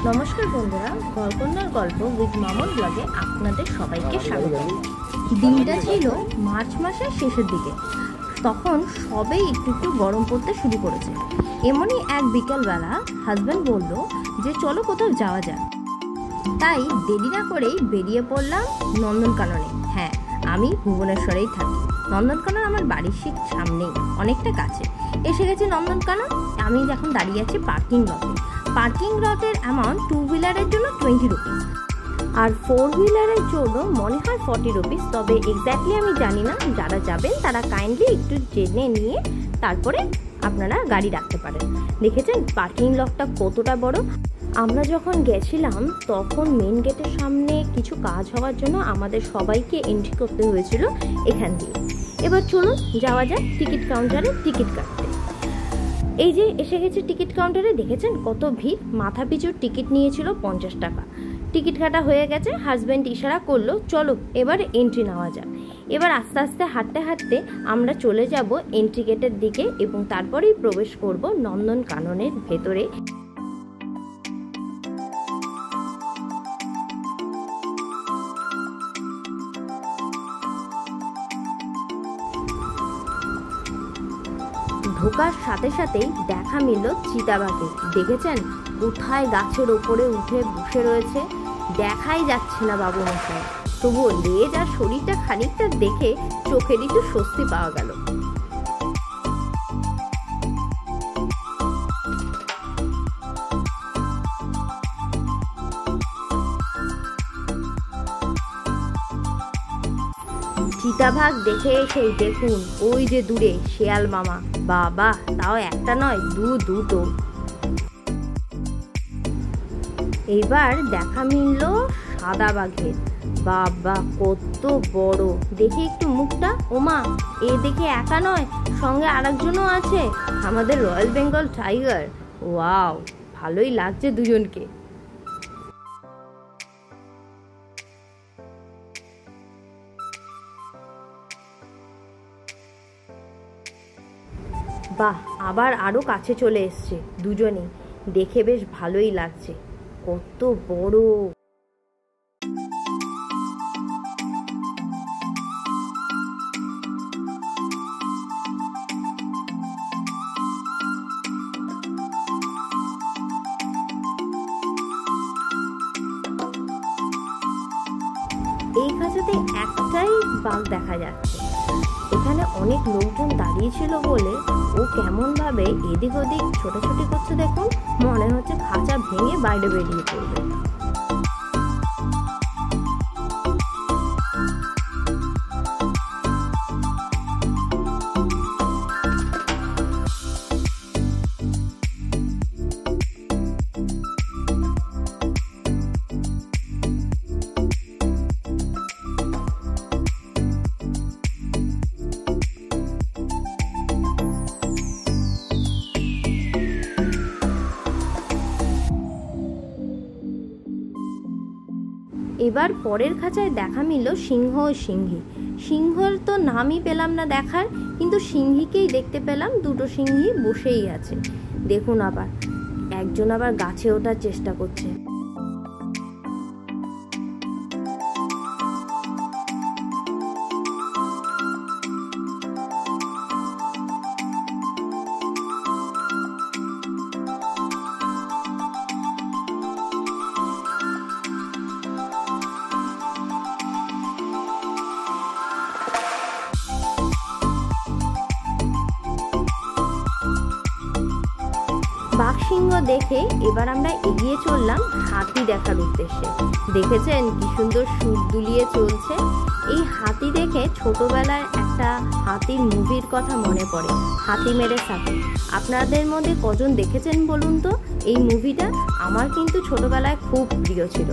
নমস্কার বন্ধুরা, গল্পনার গল্প উইথ মামন ব্লগে আপনাদের সবাইকে স্বাগত। দিনটা ছিল মার্চ মাসের শেষের দিকে। তখন সবে একটু গরম পড়তে শুরু করেছে। এমনই এক বিকেলবেলা হাজব্যান্ড বলল যে চলো কোথাও যাওয়া যাক। তাই দেরি না করেই বেরিয়ে পড়লাম নন্দনকাননে। হ্যাঁ, আমি ভুবনেশ্বরেই থাকি। নন্দনকানন আমার বাড়ির ঠিক সামনেই, অনেকটা কাছে। এসে গেছি নন্দনকানন। আমি এখন দাঁড়িয়ে আছি পার্কিং লটে। পার্কিং লটের অ্যামাউন্ট 2 হুইলারের জন্য 20 রুপিস, আর 4 হুইলারের জন্য মনে হয় 40 রুপিস। তবে এক্স্যাক্টলি আমি জানি না। যারা যাবেন তারা কাইন্ডলি একটু জেনে নিয়ে তারপরে আপনারা গাড়ি রাখতে পারেন। দেখেছেন পার্কিং লটটা কতটা বড়? আমরা যখন গেছিলাম তখন মেন গেটের সামনে কিছু কাজ হওয়ার জন্য আমাদের সবাইকে এন্ট্রি করতে হয়েছিল এখান দিয়ে। এবার চলুন যাওয়া যাক টিকিট কাউন্টারে টিকিট কাটতে। এই যে এসে গেছে টিকিট কাউন্টারে। দেখেছেন কত ভিড়। মাথা পিছু টিকিট নিয়েছিল 50 টাকা। টিকিট কাটা হয়ে গেছে। হাজব্যান্ড ইশারা করলো চলো এবার এন্ট্রি নেওয়া যাক। এবার আস্তে আস্তে হাঁটতে হাঁটতে আমরা চলে যাব এন্ট্রি গেটের দিকে এবং তারপরেই প্রবেশ করব নন্দনকাননের ভেতরে। ঢোকার সাথে সাথেই দেখা মিলল চিতাবাঘে। দেখেছেন কোথায় গাছের ওপরে উঠে বসে রয়েছে, দেখাই যাচ্ছে না বাবু মশাই। তবুও লেজ আর শরীরটা খানিকটা দেখে চোখের একটু স্বস্তি পাওয়া গেল। চিতাবাঘ দেখে এসেই দেখুন ওই যে দূরে শেয়াল মামা। বাবা, তাও একটা নয় দুটো। এবার দেখা মিলল সাদা বাঘের। বাবা কত বড়, দেখে একটু মুখটা। ওমা, এ দেখে একা নয়, সঙ্গে আরেকজনও আছে, আমাদের রয়্যাল বেঙ্গল টাইগার। ওয়াও, ভালোই লাগছে দুজনকে। বাহ, আবার আরো কাছে চলে এসছে দুজনেই। দেখে বেশ ভালোই লাগছে, কত বড়। এই খাঁচাতে একটাই বাঘ দেখা যাচ্ছে। এখানে অনেক লোকজন দাঁড়িয়ে ছিল বলে ও কেমন ভাবে এদিক ওদিক ছোটাছুটি করছে। দেখুন, মনে হচ্ছে খাঁচা ভেঙে বাইরে বেরিয়ে পড়বে। এবার পরের খাঁচায় দেখা মিলল সিংহ ও সিংহী। সিংহর তো নামই পেলাম না দেখার, কিন্তু সিংহীকেই দেখতে পেলাম। দুটো সিংহী বসেই আছে। দেখুন আবার একজন আবার গাছে ওঠার চেষ্টা করছে। বাঘ সিংহ দেখে এবার আমরা এগিয়ে চললাম হাতি দেখার উদ্দেশ্যে। দেখেছেন কি সুন্দর সুর দুলিয়ে চলছে। এই হাতি দেখে ছোটবেলার একটা হাতির মুভির কথা মনে পড়ে, হাতি মেরে সাথে। আপনাদের মধ্যে কজন দেখেছেন বলুন তো এই মুভিটা? আমার কিন্তু ছোটবেলায় খুব প্রিয় ছিল।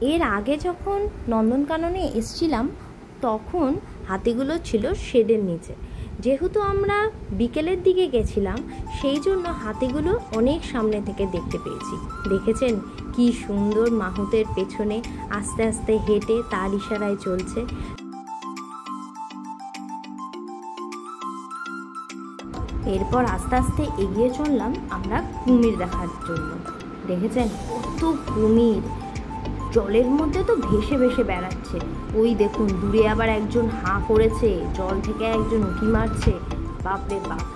এর আগে যখন নন্দনকাননে এসছিলাম তখন হাতিগুলো ছিল শেডের নিচে। যেহেতু আমরা বিকেলের দিকে গেছিলাম সেই জন্য হাতিগুলো অনেক সামনে থেকে দেখতে পেয়েছি। দেখেছেন কি সুন্দর মাহুতের পেছনে আস্তে আস্তে হেঁটে তার ইশারায় চলছে। এরপর আস্তে আস্তে এগিয়ে চললাম আমরা কুমির দেখার জন্য। দেখেছেন কত কুমির জলের মধ্যে তো ভেসে ভেসে বেড়াচ্ছে। ওই দেখুন দূরে আবার একজন হাঁ করেছে, জল থেকে একজন উঁকি মারছে। বাপরে বাপ।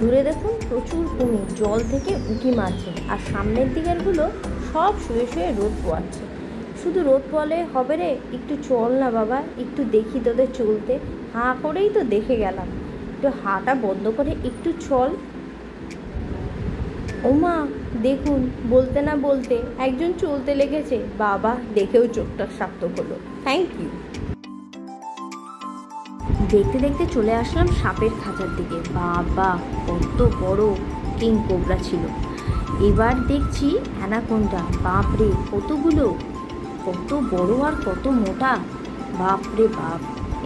দূরে দেখুন প্রচুর কুমির জল থেকে উঁকি মারছে, আর সামনের দিকেরগুলো সব শুয়ে শুয়ে রোদ পোয়াচ্ছে। শুধু রোদ পোয়ালে হবে রে, একটু চল না বাবা, একটু দেখি তোদের চলতে। হাঁ করেই তো দেখে গেলাম, একটু হাঁটা বন্ধ করে একটু চল। ওমা দেখুন বলতে না বলতে একজন চলতে লেগেছে, বাবা দেখেও চোখটা সার্থক হলো। Thank you. দেখতে দেখতে চলে আসলাম সাপের খাঁচার দিকে। বাবা কত বড় কিং কোবরা ছিল। এবার দেখছি অ্যানাকোন্ডা। বাপরে কতগুলো, কত বড় আর কত মোটা, বাপরে বাপ।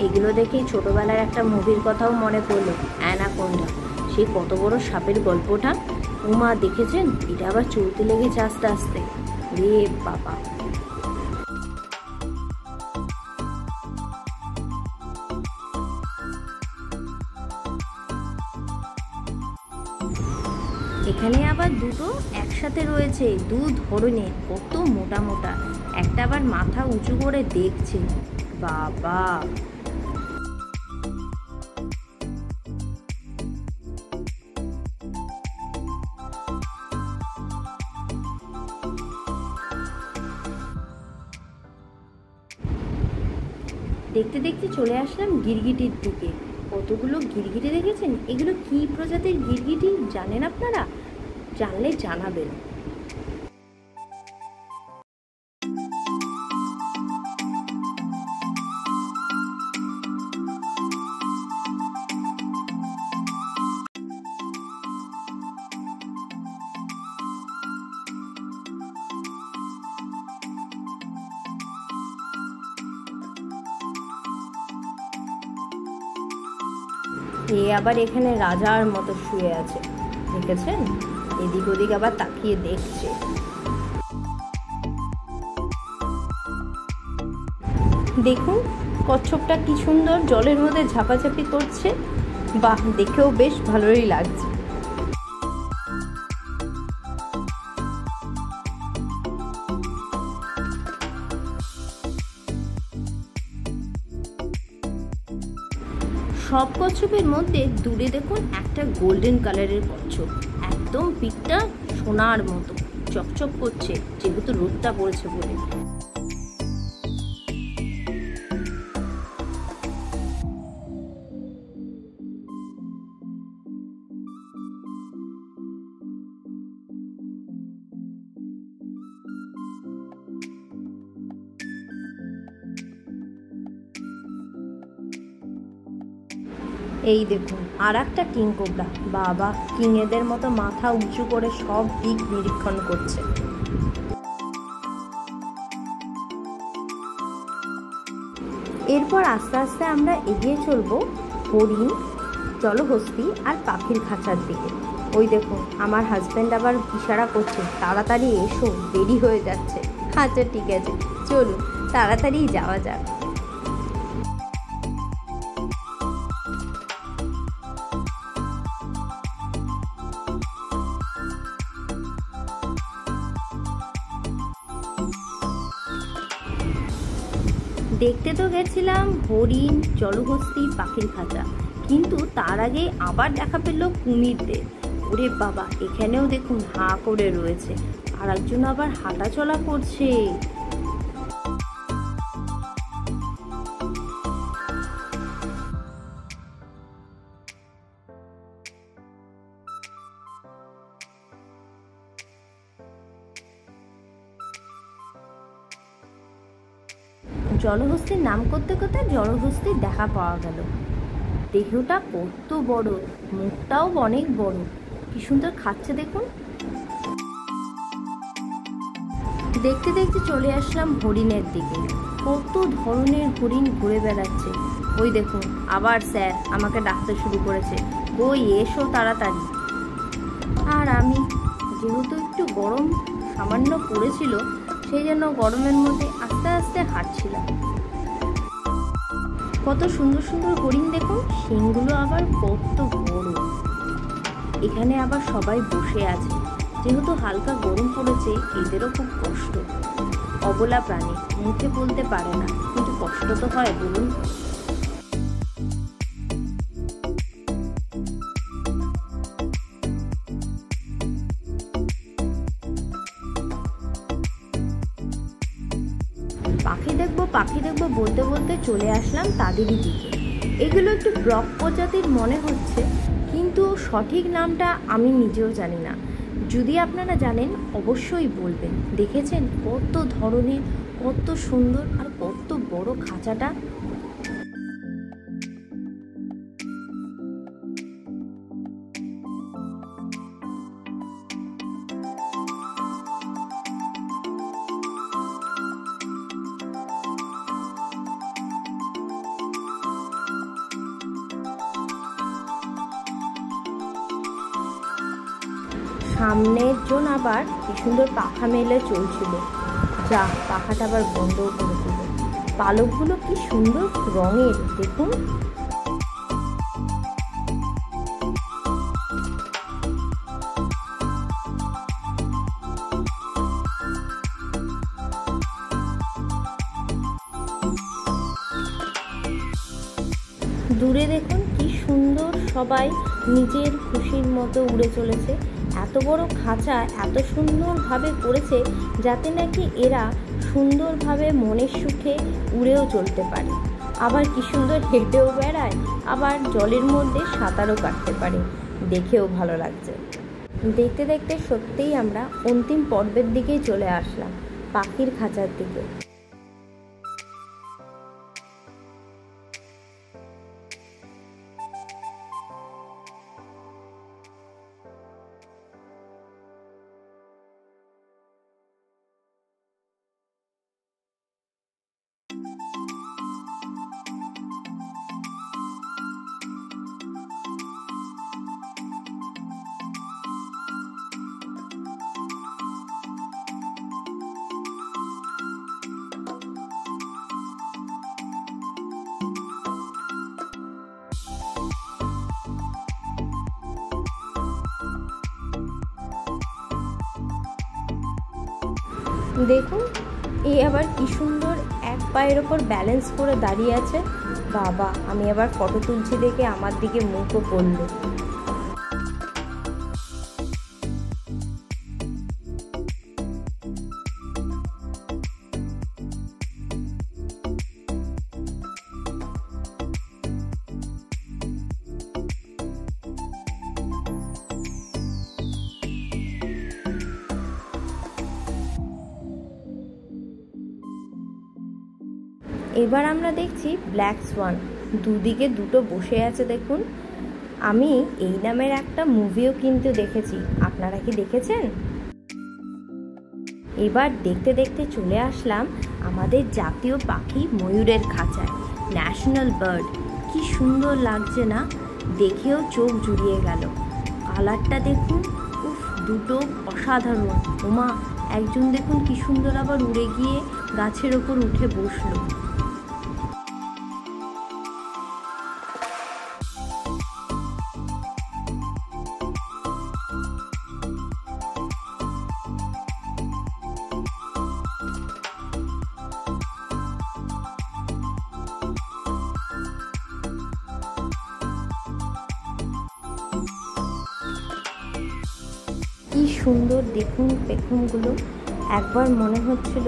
এগুলো দেখেই ছোটোবেলার একটা মুভির কথাও মনে পড়লো, অ্যানাকোন্ডা। সেই কত বড় সাপের গল্পটা। উমা দেখেছেন এটা আবার চলতে লেগেছে আস্তে আস্তে, রে বাবা। এখানে আবার দুটো একসাথে রয়েছে, দু ধরনের, কত মোটা মোটা। একটা আবার মাথা উঁচু করে দেখছে, বাবা। দেখতে দেখতে চলে আসলাম গিরগিটির দিকে। কতগুলো গিরগিটি দেখেছেন? এগুলো কি প্রজাতির গিরগিটি জানেন আপনারা? জানলে জানাবেন। এ আবার এখানে রাজার মতো শুয়ে আছে, দেখেছেন? এদিক ওদিক আবার তাকিয়ে দেখছে। দেখুন কচ্ছপটা কি সুন্দর জলের মধ্যে ঝাপাঝাপি করছে, বাহ দেখেও বেশ ভালোই লাগছে। সব কচ্ছপের মধ্যে দূরে দেখুন একটা গোল্ডেন কালারের কচ্ছপ, একদম পিঠটা সোনার মতো চকচক করছে, যেহেতু রোদটা পড়েছে বলে। এই দেখুন আর একটা কিং কোবরা, বাবা কিংয়েদের মতো মাথা উঁচু করে সব দিক নিরীক্ষণ করছে। এরপর আস্তে আস্তে আমরা এগিয়ে চলবো হরিণ, জলহস্তী আর পাখির খাঁচার দিকে। ওই দেখুন আমার হাজব্যান্ড আবার ইশারা করছে, তাড়াতাড়ি এসো, দেরি হয়ে যাচ্ছে। আচ্ছা ঠিক আছে, চলুন তাড়াতাড়ি যাওয়া যাক। দেখতে তো গেছিলাম হরিণ, জলহস্তী, পাখির খাঁচা, কিন্তু তার আগে আবার দেখা পেল কুমিরদের। ওরে বাবা, এখানেও দেখুন হাঁ করে রয়েছে, আর একজন আবার হাঁটা চলা করছে। জলহস্তির নাম করতে করতে জলহস্তির দেখা পাওয়া গেল। দেহটা কত বড়, মুখটাও অনেক বড়, কি সুন্দর খাচ্ছে দেখুন। দেখতে দেখতে চলে আসলাম হরিণের দিকে। কত ধরনের হরিণ ঘুরে বেড়াচ্ছে। ওই দেখুন, আবার স্যার আমাকে ডাকতে শুরু করেছে, ওই এসো তাড়াতাড়ি। আর আমি যেহেতু একটু গরম সামান্য পড়েছিল, সেই জন্য গরমের মধ্যে আস্তে আস্তে হাঁটছিলাম। কত সুন্দর সুন্দর হরিণ দেখুন, শিংগুলো আবার কত বড়। এখানে আবার সবাই বসে আছে, যেহেতু হালকা গরম পড়েছে, এদেরও খুব কষ্ট। অবলা প্রাণী, মুখে বলতে পারে না, কিন্তু কষ্ট তো হয় বলুন। পাখি দেখবো বলতে বলতে চলে আসলাম তাদেরই দিকে। এগুলো একটু ব্রক প্রজাতির মনে হচ্ছে, কিন্তু সঠিক নামটা আমি নিজেও জানি না। যদি আপনারা জানেন অবশ্যই বলবেন। দেখেছেন কত ধরনের, কত সুন্দর আর কত বড় খাঁচাটা। সামনের জন আবার কি সুন্দর পাখা মেলে চলছিল, যা পাখাটা আবার বন্ধও করে দিল। পালকগুলো কি সুন্দর রঙের দেখুন। দূরে দেখুন কি সুন্দর, সবাই নিজের খুশির মতো উড়ে চলেছে। এত বড় খাঁচা এত সুন্দরভাবে করেছে যাতে নাকি এরা সুন্দরভাবে মনের সুখে উড়েও চলতে পারে, আবার কি সুন্দর হেঁটেও বেড়ায়, আবার জলের মধ্যে সাঁতারও কাটতে পারে। দেখেও ভালো লাগছে। দেখতে দেখতে সত্যিই আমরা অন্তিম পর্বের দিকেই চলে আসলাম, পাখির খাঁচার দিকে। দেখুন এই আবার কি সুন্দর এক পায়ের ওপর ব্যালেন্স করে দাঁড়িয়ে আছে। বাবা, আমি আবার ফটো তুলছি দেখে আমার দিকে মুখও করলো। এবার আমরা দেখছি ব্ল্যাক সোয়ান, দুদিকে দুটো বসে আছে দেখুন। আমি এই নামের একটা মুভিও কিন্তু দেখেছি, আপনারা কি দেখেছেন? এবার দেখতে দেখতে চলে আসলাম আমাদের জাতীয় পাখি ময়ূরের খাঁচায়। ন্যাশনাল বার্ড, কি সুন্দর লাগছে না, দেখেও চোখ জুড়িয়ে গেল। কালারটা দেখুন, উফ, দুটো অসাধারণ। ওমা, একজন দেখুন কি সুন্দর আবার উড়ে গিয়ে গাছের ওপর উঠে বসলো। কি সুন্দর দেখুন পেখমগুলো। একবার মনে হচ্ছিল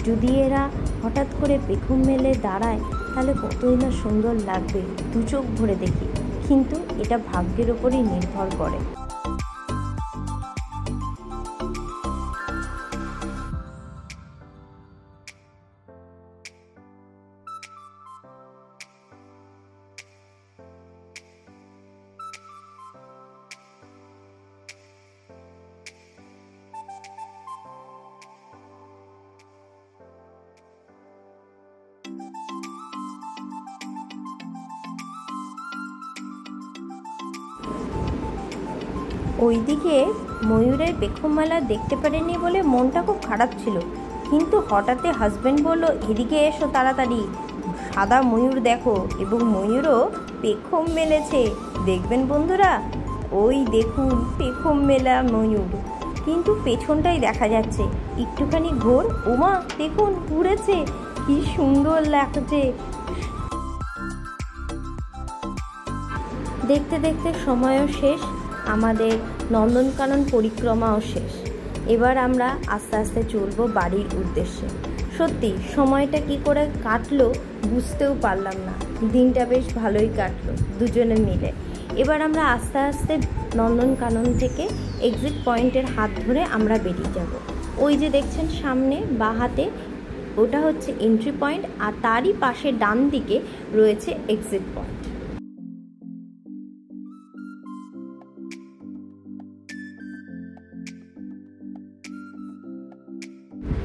যদি এরা হঠাৎ করে পেখম মেলে দাঁড়ায় তাহলে কতই না সুন্দর লাগবে, দু চোখ ভরে দেখি। কিন্তু এটা ভাগ্যের ওপরই নির্ভর করে। ওইদিকে ময়ূরের পেখম মেলা দেখতে পারেনি বলে মনটা খুব খারাপ ছিল, কিন্তু হঠাৎই হাজব্যান্ড বলল, এদিকে এসো তাড়াতাড়ি, সাদা ময়ূর দেখো। এবং ময়ূরও পেখম মেলেছে, দেখবেন বন্ধুরা, ওই দেখুন পেখম মেলা ময়ূর, কিন্তু পেছনটাই দেখা যাচ্ছে, একটুখানি ঘোর, ওমা দেখুন ঘুরেছে, কি সুন্দর লাগছে। দেখতে দেখতে সময়ও শেষ, আমাদের নন্দনকানন পরিক্রমাও শেষ। এবার আমরা আস্তে আস্তে চলবো বাড়ির উদ্দেশ্যে। সত্যি সময়টা কি করে কাটলো বুঝতেও পারলাম না, দিনটা বেশ ভালোই কাটলো দুজনে মিলে। এবার আমরা আস্তে আস্তে নন্দনকানন থেকে এক্সিট পয়েন্টের হাত ধরে আমরা বেরিয়ে যাব। ওই যে দেখছেন সামনে বাঁ হাতে, ওটা হচ্ছে এন্ট্রি পয়েন্ট, আর তারই পাশে ডান দিকে রয়েছে এক্সিট পয়েন্ট।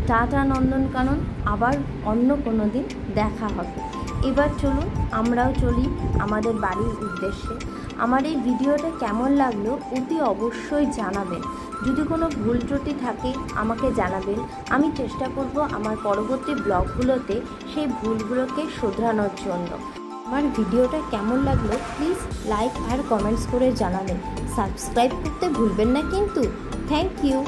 টাটা নন্দনকানন, আবার অন্য কোনো দিন দেখা হবে। এবার চলুন আমরাও চলি আমাদের বাড়ির উদ্দেশ্যে। আমার এই ভিডিওটা কেমন লাগলো অতি অবশ্যই জানাবেন। যদি কোনো ভুল ত্রুটি থাকে আমাকে জানাবেন, আমি চেষ্টা করব আমার পরবর্তী ব্লগগুলোতে সেই ভুলগুলোকে শোধরানোর জন্য। আমার ভিডিওটা কেমন লাগলো প্লিজ লাইক আর কমেন্টস করে জানাবেন। সাবস্ক্রাইব করতে ভুলবেন না কিন্তু। Thank you.